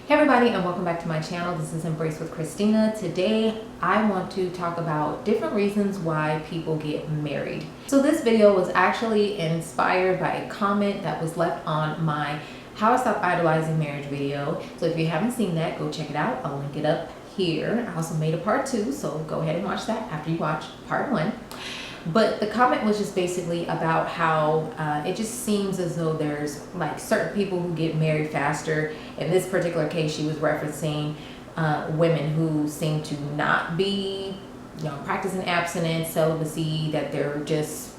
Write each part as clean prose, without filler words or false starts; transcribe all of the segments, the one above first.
Hey everybody, and welcome back to my channel. This is Embrace with Christina. Today I want to talk about different reasons why people get married. So this video was actually inspired by a comment that was left on my How I Stopped Idolizing Marriage video. So if you haven't seen that, go check it out. I'll link it up here. I also made a part 2, so go ahead and watch that after you watch part 1. But the comment was just basically about how it just seems as though there's like certain people who get married faster. In this particular case, she was referencing women who seem to not be, practicing abstinence, celibacy, that they're just,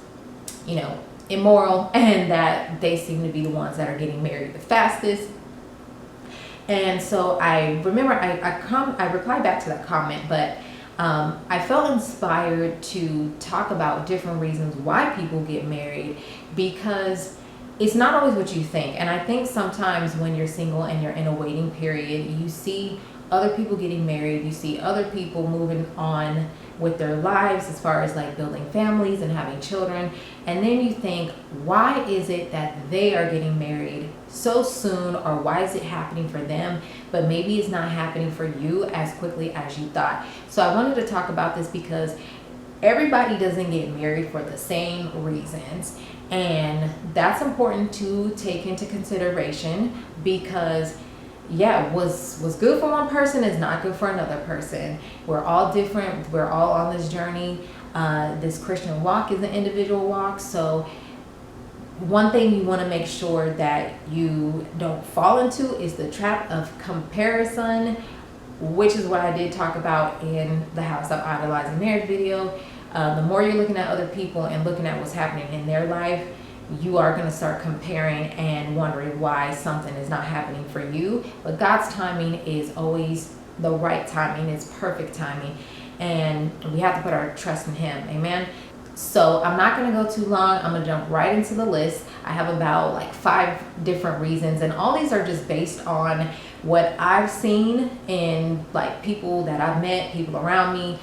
immoral, and that they seem to be the ones that are getting married the fastest. And so I remember I replied back to that comment, but I felt inspired to talk about different reasons why people get married, because it's not always what you think. And I think sometimes when you're single and you're in a waiting period, you see other people getting married, you see other people moving on with their lives as far as like building families and having children, and then you think, why is it that they are getting married so soon, or why is it happening for them but maybe it's not happening for you as quickly as you thought? So I wanted to talk about this because everybody doesn't get married for the same reasons, and that's important to take into consideration, because what's good for one person is not good for another person. We're all different. We're all on this journey. This Christian walk is an individual walk. So one thing you want to make sure that you don't fall into is the trap of comparison, which is what I did talk about in the How I Stopped Idolizing Marriage video. The more you're looking at other people and looking at what's happening in their life, you are going to start comparing and wondering why something is not happening for you. But God's timing is always the right timing. It's perfect timing. And we have to put our trust in Him. Amen. So I'm not going to go too long. I'm going to jump right into the list. I have about like 5 different reasons. And all these are just based on what I've seen in like people that I've met, people around me,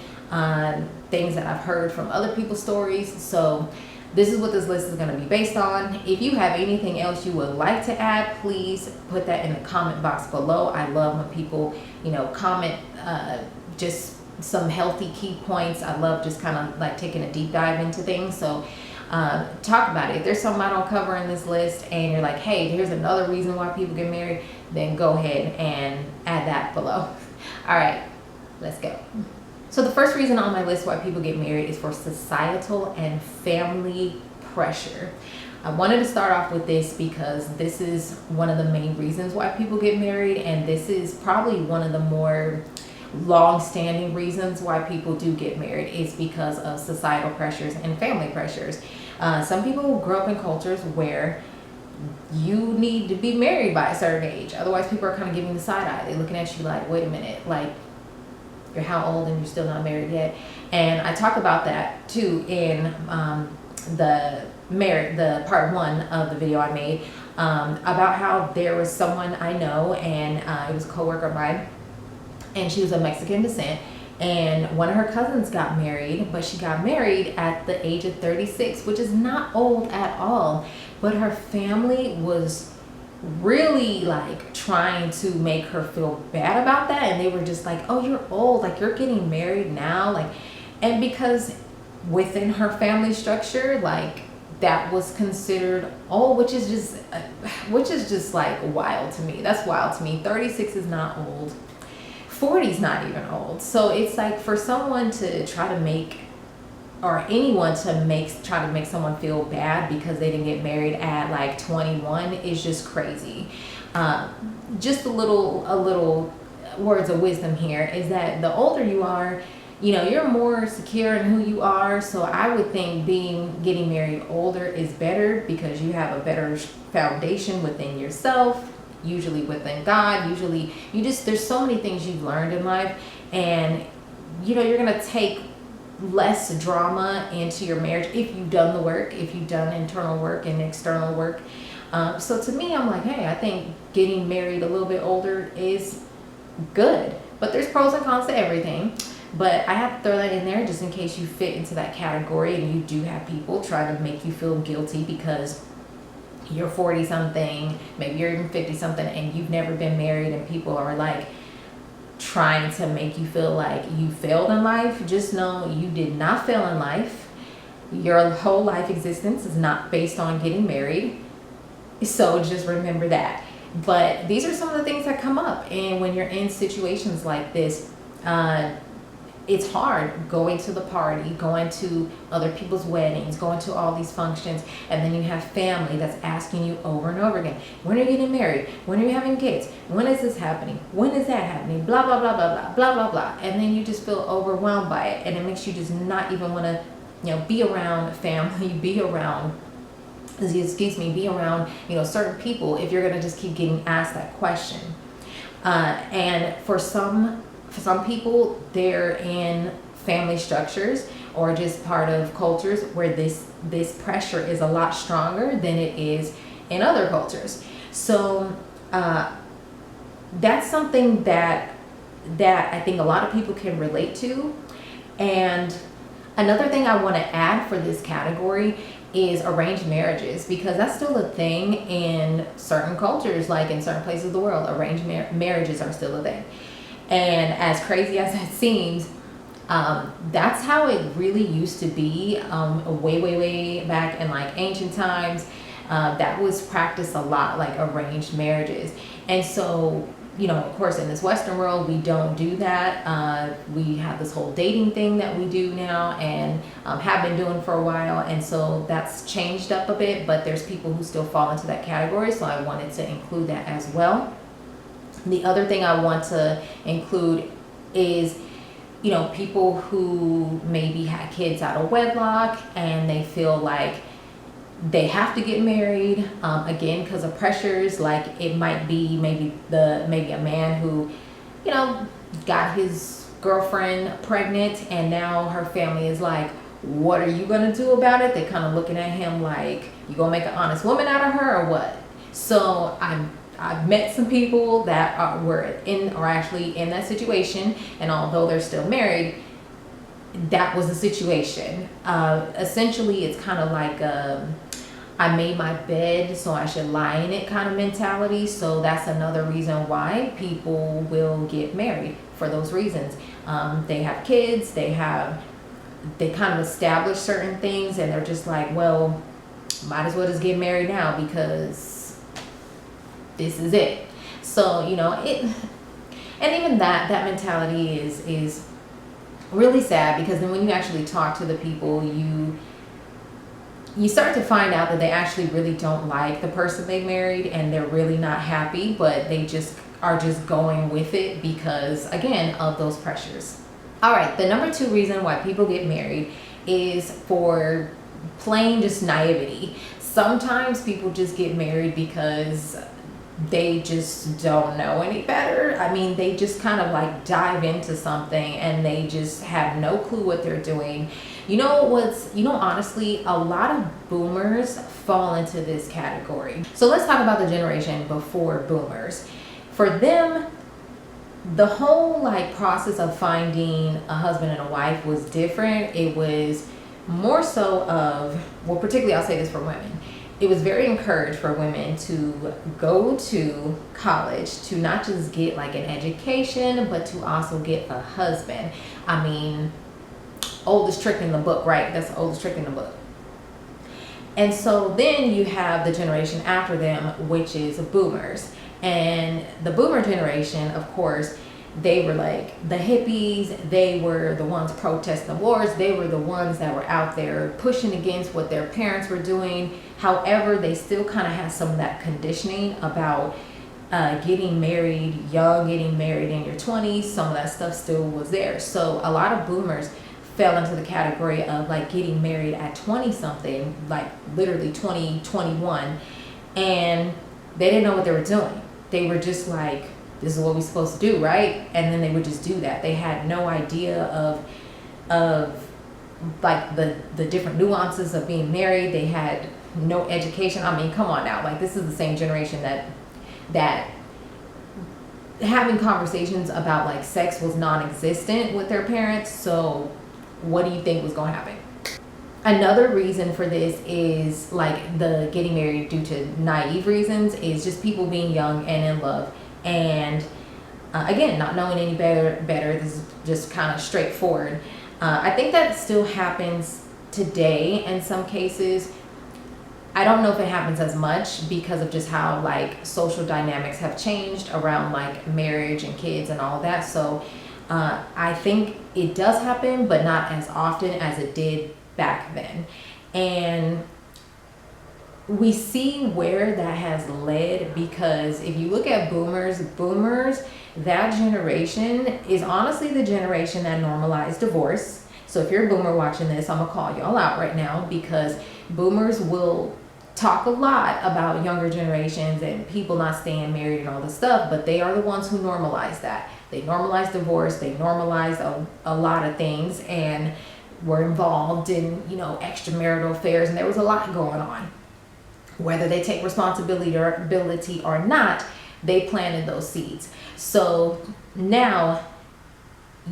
things that I've heard from other people's stories. So this is what this list is going to be based on. If you have anything else you would like to add, please put that in the comment box below. I love when people, comment just some healthy key points. I love just kind of like taking a deep dive into things. So talk about it. If there's something I don't cover in this list and you're like, hey, here's another reason why people get married, then go ahead and add that below. All right, let's go. So the first reason on my list why people get married is for societal and family pressure. I wanted to start off with this because this is one of the main reasons why people get married, and this is probably one of the more long-standing reasons why people do get married, is because of societal pressures and family pressures. Some people grow up in cultures where you need to be married by a certain age, otherwise people are kind of giving the side eye. They're looking at you like, wait a minute, like, you're how old and you're still not married yet? And I talked about that too in the part 1 of the video I made, about how there was someone I know, and it was a coworker of mine, and she was of Mexican descent, and one of her cousins got married, but she got married at the age of 36, which is not old at all. But her family was really like trying to make her feel bad about that, and they were just like, oh, you're old, like you're getting married now, like, and because within her family structure, like, that was considered old, which is just like wild to me. That's wild to me. 36 is not old. 40 is not even old. So it's like, for someone to try to make, or anyone to try to make someone feel bad because they didn't get married at like 21 is just crazy. Just a little words of wisdom here is that the older you are, you're more secure in who you are. So I would think getting married older is better, because you have a better foundation within yourself, usually within God. Usually there's so many things you've learned in life, and you're gonna take less drama into your marriage if you've done the work, if you've done internal work and external work. So to me, I'm like, hey, I think getting married a little bit older is good, but there's pros and cons to everything. But I have to throw that in there just in case you fit into that category and you do have people trying to make you feel guilty because you're 40 something, maybe you're even 50 something, and you've never been married, and people are like trying to make you feel like you failed in life, just know you did not fail in life. Your whole life existence is not based on getting married. So just remember that. But these are some of the things that come up, and when you're in situations like this, it's hard going to the party, going to other people's weddings, going to all these functions, and then you have family that's asking you over and over again, when are you getting married? When are you having kids? When is this happening? When is that happening? Blah, blah, blah, blah, blah, blah, blah, blah. And then you just feel overwhelmed by it, and it makes you just not even want to, be around family, be around, be around, certain people if you're going to just keep getting asked that question. And for some people, they're in family structures or just part of cultures where this pressure is a lot stronger than it is in other cultures. So that's something that I think a lot of people can relate to. And another thing I want to add for this category is arranged marriages, because that's still a thing in certain cultures, like in certain places of the world. Arranged marriages are still a thing. And as crazy as that seems, that's how it really used to be way back in like ancient times. That was practiced a lot, like arranged marriages. And so, of course, in this Western world, we don't do that. We have this whole dating thing that we do now, and have been doing for a while. And so that's changed up a bit, but there's people who still fall into that category. So I wanted to include that as well. The other thing I want to include is, people who maybe had kids out of wedlock and they feel like they have to get married, again, because of pressures. Like it might be maybe a man who, got his girlfriend pregnant, and now her family is like, what are you going to do about it? They're kind of looking at him like, you going to make an honest woman out of her or what? So I've met some people that were actually in that situation, and although they're still married, that was the situation. Essentially, it's kind of like I made my bed, so I should lie in it kind of mentality. So that's another reason why people will get married, for those reasons. They have kids, they kind of establish certain things, and they're just like, well, might as well just get married now because this is it. So, and even that mentality is really sad, because then when you actually talk to the people, you start to find out that they actually really don't like the person they married, and they're really not happy, but they just are just going with it because, again, of those pressures. All right, the number 2 reason why people get married is for plain just naivety. Sometimes people just get married because they just don't know any better. I mean, they just kind of like dive into something and they just have no clue what they're doing. Honestly, a lot of boomers fall into this category. So let's talk about the generation before boomers. For them, the whole process of finding a husband and a wife was different. It was more so of, particularly I'll say this for women, it was very encouraged for women to go to college, to not just get an education, but to also get a husband. I mean, oldest trick in the book, right? That's the oldest trick in the book. And so then you have the generation after them, which is boomers. And the boomer generation, of course, they were like the hippies. They were the ones protesting the wars. They were the ones that were out there pushing against what their parents were doing. However, they still kind of had some of that conditioning about getting married young, getting married in your 20s. Some of that stuff still was there. So a lot of boomers fell into the category of getting married at 20 something, literally 20, 21, and they didn't know what they were doing. They were just like, this is what we're supposed to do, right? And then they would just do that. They had no idea of the different nuances of being married. They had no education. I mean, come on now. This is the same generation that having conversations about sex was non-existent with their parents. So what do you think was going to happen? Another reason for this is like the getting married due to naive reasons is just people being young and in love, and again, not knowing any better. This is just kind of straightforward. I think that still happens today in some cases. I don't know if it happens as much because of just how like social dynamics have changed around like marriage and kids and all that. So I think it does happen, but not as often as it did back then. And we see where that has led, because if you look at boomers, that generation is honestly the generation that normalized divorce. So if you're a boomer watching this, I'm gonna call y'all out right now, because boomers will talk a lot about younger generations and people not staying married and all this stuff, but they are the ones who normalize that. They normalize divorce, they normalize a lot of things, and were involved in, you know, extramarital affairs, and there was a lot going on. Whether they take responsibility or not, they planted those seeds. So now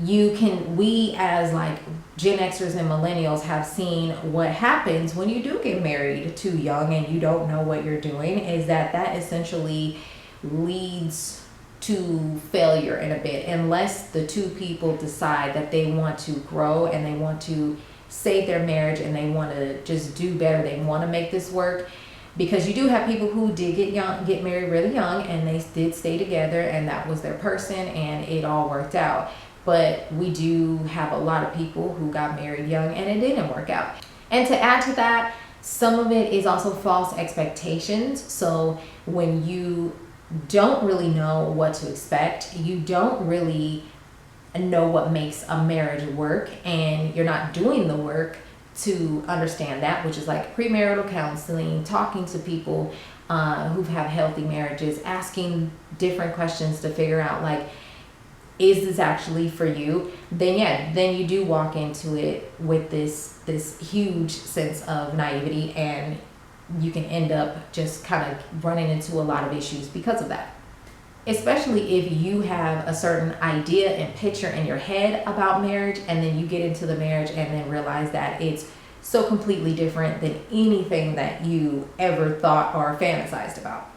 we as like Gen Xers and millennials have seen what happens when you do get married too young and you don't know what you're doing, is that essentially leads to failure in a bit, unless the two people decide that they want to grow and they want to save their marriage and they want to just do better. They want to make this work. Because you do have people who did get married really young, and they did stay together, and that was their person, and it all worked out. But we do have a lot of people who got married young and it didn't work out. And to add to that, some of it is also false expectations. So when you don't really know what to expect, you don't really know what makes a marriage work, and you're not doing the work to understand that, which is like premarital counseling, talking to people who've had healthy marriages, asking different questions to figure out like, is this actually for you? Then you do walk into it with this huge sense of naivety, and you can end up just kind of running into a lot of issues because of that. Especially if you have a certain idea and picture in your head about marriage, and then you get into the marriage and then realize that it's so completely different than anything that you ever thought or fantasized about.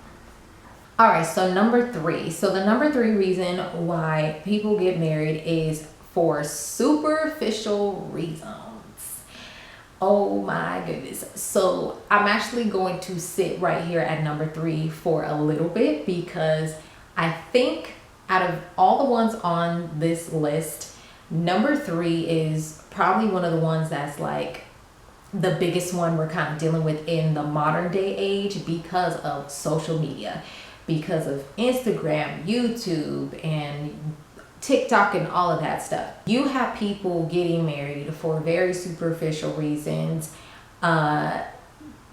All right, so number 3. So the number 3 reason why people get married is for superficial reasons. Oh my goodness. So I'm actually going to sit right here at number 3 for a little bit, because I think out of all the ones on this list, number 3 is probably one of the ones that's like the biggest one we're kind of dealing with in the modern day age, because of social media, because of Instagram, YouTube, and TikTok and all of that stuff. You have people getting married for very superficial reasons,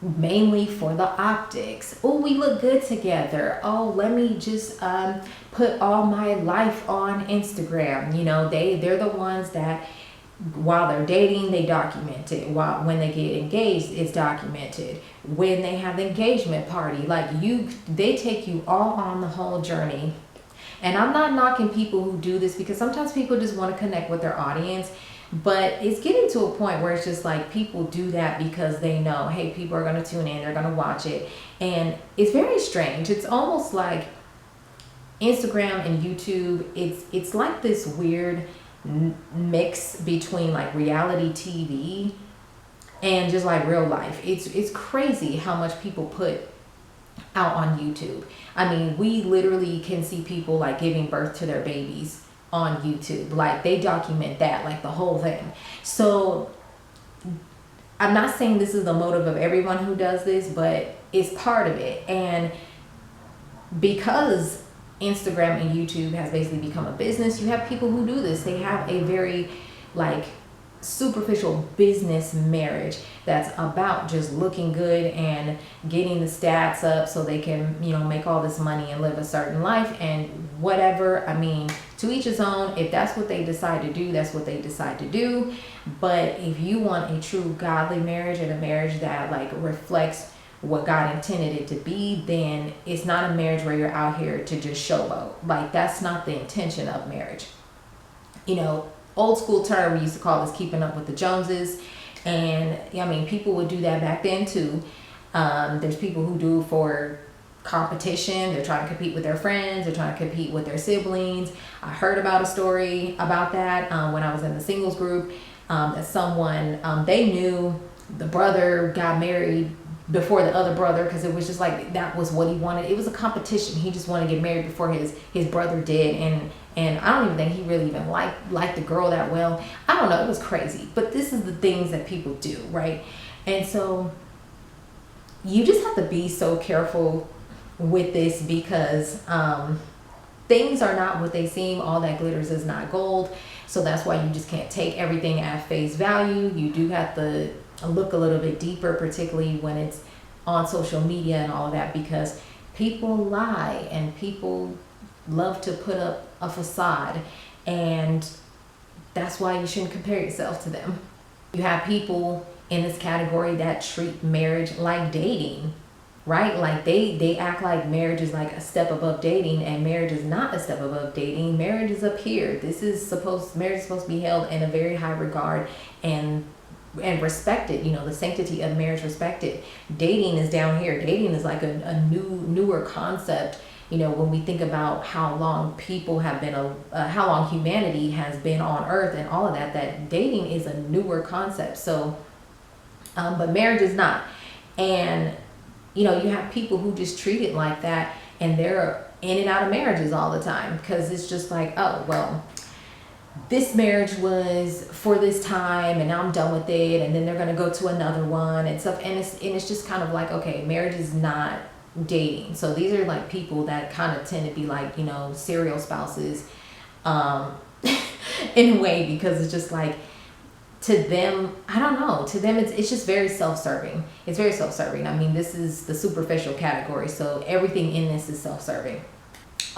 mainly for the optics. Oh, we look good together. Oh, let me just put all my life on Instagram. You know, they're the ones that while they're dating, they document it. When they get engaged, it's documented. When they have the engagement party, they take you all on the whole journey. And I'm not knocking people who do this, because sometimes people just want to connect with their audience. But it's getting to a point where it's just like people do that because they know, hey, people are going to tune in, they're going to watch it. And it's very strange. It's almost like Instagram and YouTube, it's like this weird mix between like reality TV and just like real life. It's crazy how much people put out on YouTube. I mean, we literally can see people like giving birth to their babies on YouTube. Like they document that, like the whole thing. So I'm not saying this is the motive of everyone who does this, but it's part of it. And because Instagram and YouTube has basically become a business, you have people who do this. They have a very like superficial business marriage that's about just looking good and getting the stats up so they can, you know, make all this money and live a certain life and whatever. I mean, to each his own. If that's what they decide to do, that's what they decide to do. But if you want a true godly marriage and a marriage that like reflects what God intended it to be, then it's not a marriage where you're out here to just showboat. Like that's not the intention of marriage. You know, old school term we used to call this keeping up with the Joneses. And I mean, people would do that back then too. There's people who do for competition. They're trying to compete with their friends. They're trying to compete with their siblings. I heard about a story about that when I was in the singles group. That someone they knew the brother got married before the other brother, because it was just like that was what he wanted. It was a competition. He just wanted to get married before his brother did, and I don't even think he really even liked the girl that well. I don't know. It was crazy. But this is the things that people do, right? And so you just have to be so careful with this, because things are not what they seem. All that glitters is not gold. So that's why you just can't take everything at face value. You do have to look a little bit deeper, particularly when it's on social media and all of that, because people lie and people love to put up a facade, and that's why you shouldn't compare yourself to them. You have people in this category that treat marriage like dating, right? Like they act like marriage is like a step above dating, and marriage is not a step above dating. Marriage is up here. Marriage is supposed to be held in a very high regard and respected, the sanctity of marriage respected. Dating is down here. Dating is like a newer concept, when we think about how long people have been, how long humanity has been on earth and all of that dating is a newer concept. So, but marriage is not. And, you have people who just treat it like that, and they're in and out of marriages all the time, because it's just like, oh, well, this marriage was for this time and now I'm done with it, and then they're going to go to another one and stuff. And it's just kind of like, okay, marriage is not dating. So these are like people that kind of tend to be like, serial spouses, in a way, because it's just like, to them, I don't know, to them it's just very self-serving. It's very self-serving. I mean, this is the superficial category, so everything in this is self-serving.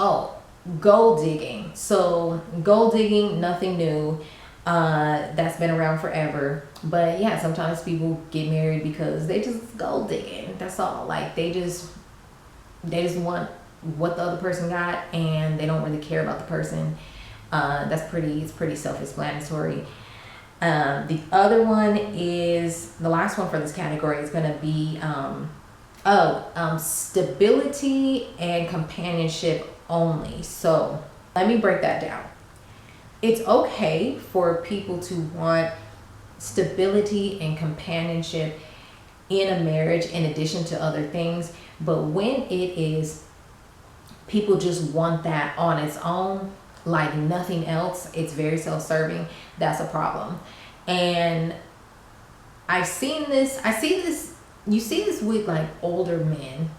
Oh, gold digging. So gold digging, nothing new. That's been around forever. But yeah, sometimes people get married because they just gold digging. That's all. Like they just want what the other person got, and they don't really care about the person. It's pretty self-explanatory. The other one is, the last one for this category is going to be stability and companionship only. So let me break that down. It's okay for people to want stability and companionship in a marriage in addition to other things, but when it is people just want that on its own, like nothing else, it's very self-serving, that's a problem. And you see this with like older men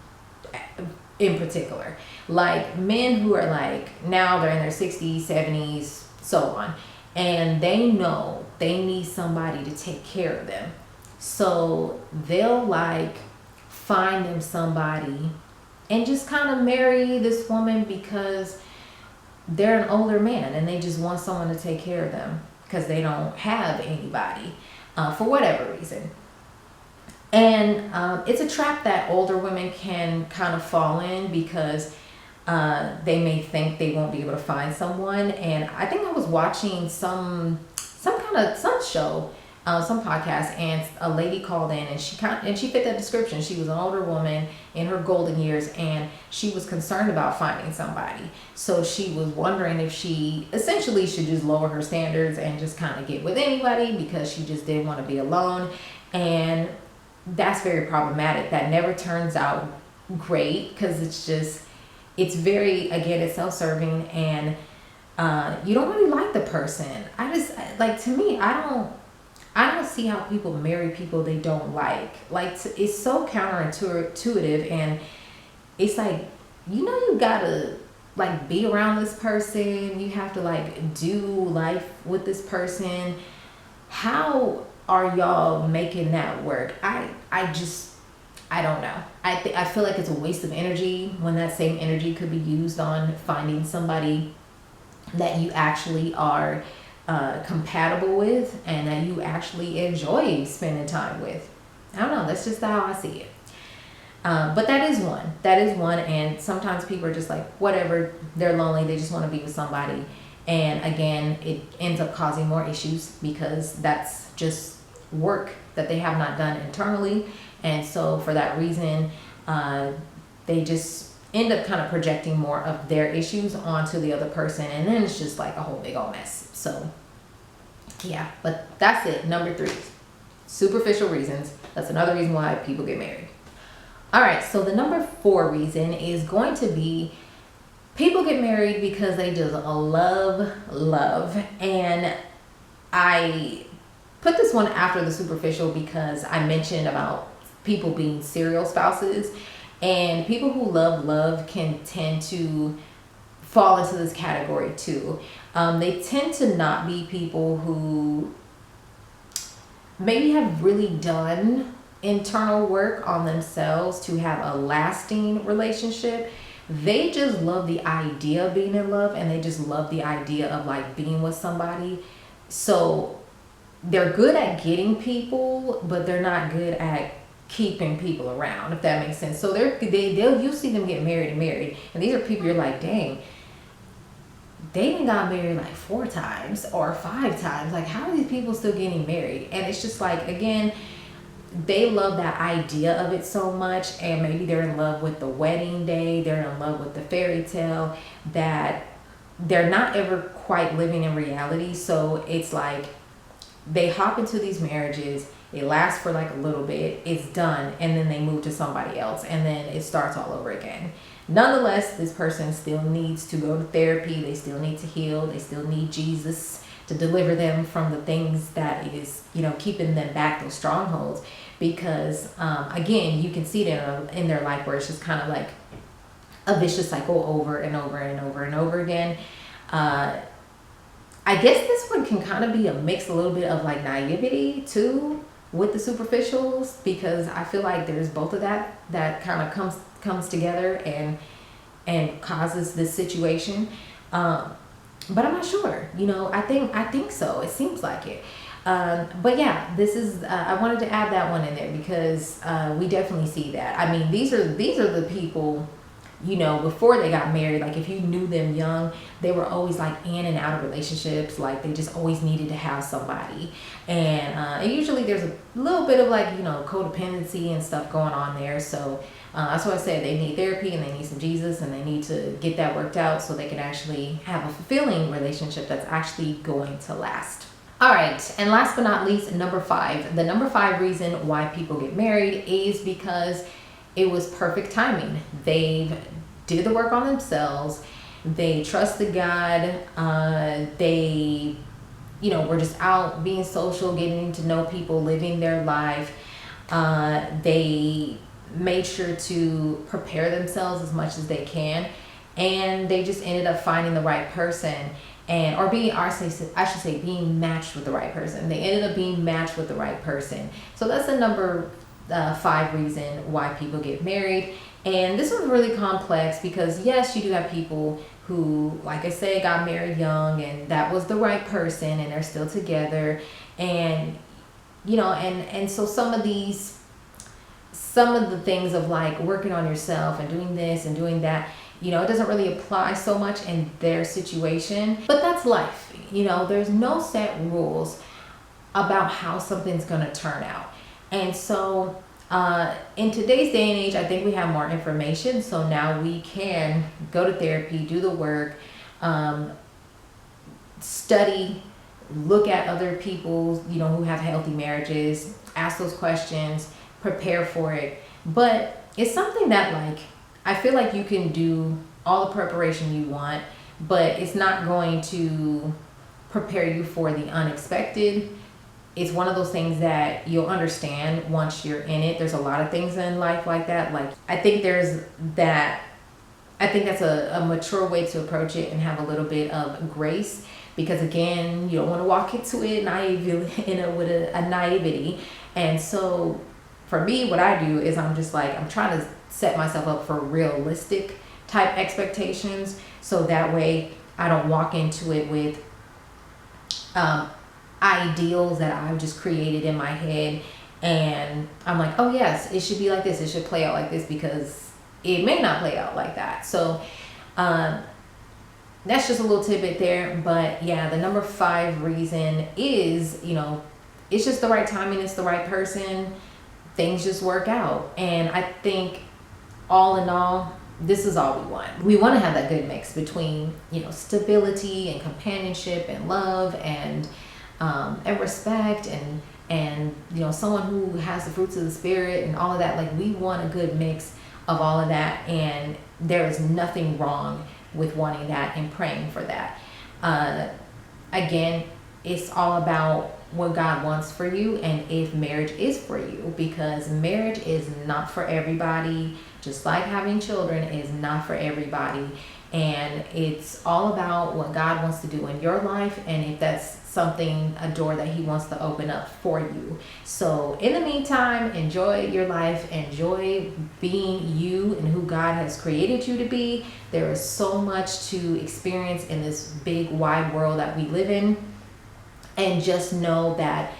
in particular, like men who are like, now they're in their 60s, 70s, so on, and they know they need somebody to take care of them. So they'll like find them somebody and just kind of marry this woman because they're an older man and they just want someone to take care of them because they don't have anybody, for whatever reason. And it's a trap that older women can kind of fall in, because they may think they won't be able to find someone. And I think I was watching some show, some podcast, and a lady called in, and she fit that description. She was an older woman in her golden years, and she was concerned about finding somebody. So she was wondering if she essentially should just lower her standards and just kind of get with anybody, because she just didn't want to be alone. And that's very problematic. That never turns out great, because it's very, again, it's self-serving, and you don't really like the person. To me, I don't see how people marry people they don't like. It's so counterintuitive, and it's like, you gotta like be around this person. You have to like do life with this person. How are y'all making that work? I don't know. I feel like it's a waste of energy when that same energy could be used on finding somebody that you actually are compatible with and that you actually enjoy spending time with. I don't know. That's just how I see it. But that is one. And sometimes people are just like, whatever, they're lonely. They just want to be with somebody. And again, it ends up causing more issues, because that's just work that they have not done internally. And so for that reason, they just end up kind of projecting more of their issues onto the other person. And then it's just like a whole big old mess. So yeah, but that's it. Number 3, superficial reasons. That's another reason why people get married. All right, so the number 4 reason is going to be people get married because they just love. And I put this one after the superficial because I mentioned about people being serial spouses, and people who love can tend to fall into this category too. They tend to not be people who maybe have really done internal work on themselves to have a lasting relationship. They just love the idea of being in love, and they just love the idea of like being with somebody. So they're good at getting people, but they're not good at keeping people around, if that makes sense. So you'll see them get married, and these are people you're like, dang, they done got married like 4 times or 5 times. Like, how are these people still getting married? And it's just like, again, they love that idea of it so much, and maybe they're in love with the wedding day, they're in love with the fairy tale, that they're not ever quite living in reality. So it's like they hop into these marriages, it lasts for like a little bit, it's done, and then they move to somebody else, and then it starts all over again. Nonetheless, this person still needs to go to therapy, they still need to heal, they still need Jesus to deliver them from the things that is, keeping them back, those strongholds. Because again, you can see it in their life where it's just kind of like a vicious cycle over and over and over and over again. I guess this one can kind of be a mix, a little bit of like naivety too with the superficials, because I feel like there's both of that kind of comes together and causes this situation. But I'm not sure, I think so. It seems like it. But yeah, this is, I wanted to add that one in there because, we definitely see that. I mean, these are the people, before they got married. Like, if you knew them young, they were always like in and out of relationships. Like, they just always needed to have somebody. And usually there's a little bit of like, codependency and stuff going on there. So, that's why I said they need therapy, and they need some Jesus, and they need to get that worked out so they can actually have a fulfilling relationship that's actually going to last. All right, and last but not least, number 5. The number 5 reason why people get married is because it was perfect timing. They did the work on themselves. They trusted God. They, were just out being social, getting to know people, living their life. They made sure to prepare themselves as much as they can, and they just ended up finding the right person, I should say being matched with the right person. They ended up being matched with the right person. So that's the number 5 reason why people get married. And this was really complex because yes, you do have people who, like I said, got married young, and that was the right person, and they're still together, and and so some of the things of like working on yourself and doing this and doing that, it doesn't really apply so much in their situation. But that's life. There's no set rules about how something's going to turn out. And so in today's day and age, I think we have more information. So now we can go to therapy, do the work, study, look at other people, who have healthy marriages, ask those questions, prepare for it. But it's something that, like, I feel like you can do all the preparation you want, but it's not going to prepare you for the unexpected. It's one of those things that you'll understand once you're in it. There's a lot of things in life like that. Like, I think that's a mature way to approach it and have a little bit of grace, because again, you don't want to walk into it with a naivety. And so for me, what I do is I'm trying to set myself up for realistic type expectations, so that way I don't walk into it with ideals that I've just created in my head, and I'm like, oh yes, it should be like this, it should play out like this, because it may not play out like that. So that's just a little tidbit there. But yeah, the number 5 reason is, it's just the right timing, it's the right person, things just work out. And I think all in all, this is all we want. We want to have that good mix between, you know, stability and companionship and love and respect and you know, someone who has the fruits of the spirit and all of that. Like, we want a good mix of all of that, and there is nothing wrong with wanting that and praying for that. Again, it's all about what God wants for you and if marriage is for you, because marriage is not for everybody, just like having children is not for everybody. And it's all about what God wants to do in your life, and if that's something, a door that he wants to open up for you. So in the meantime, enjoy your life, enjoy being you and who God has created you to be. There is so much to experience in this big wide world that we live in, and just know that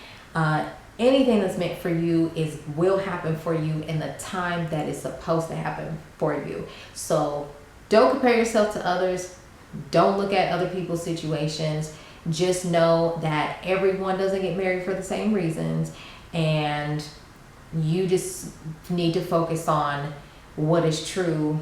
anything that's meant for you will happen for you in the time that is supposed to happen for you. So don't compare yourself to others. Don't look at other people's situations. Just know that everyone doesn't get married for the same reasons, and you just need to focus on what is true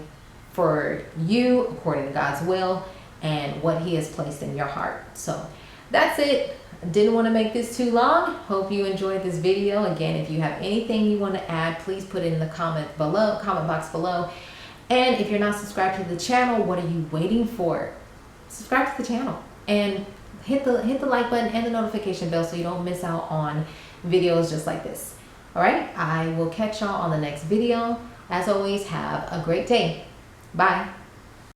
for you according to God's will and what he has placed in your heart. So that's it. Didn't want to make this too long. Hope you enjoyed this video. Again, if you have anything you want to add, please put it in the comment box below. And if you're not subscribed to the channel, what are you waiting for? Subscribe to the channel and hit the like button and the notification bell so you don't miss out on videos just like this. All right, I will catch y'all on the next video. As always, have a great day. Bye.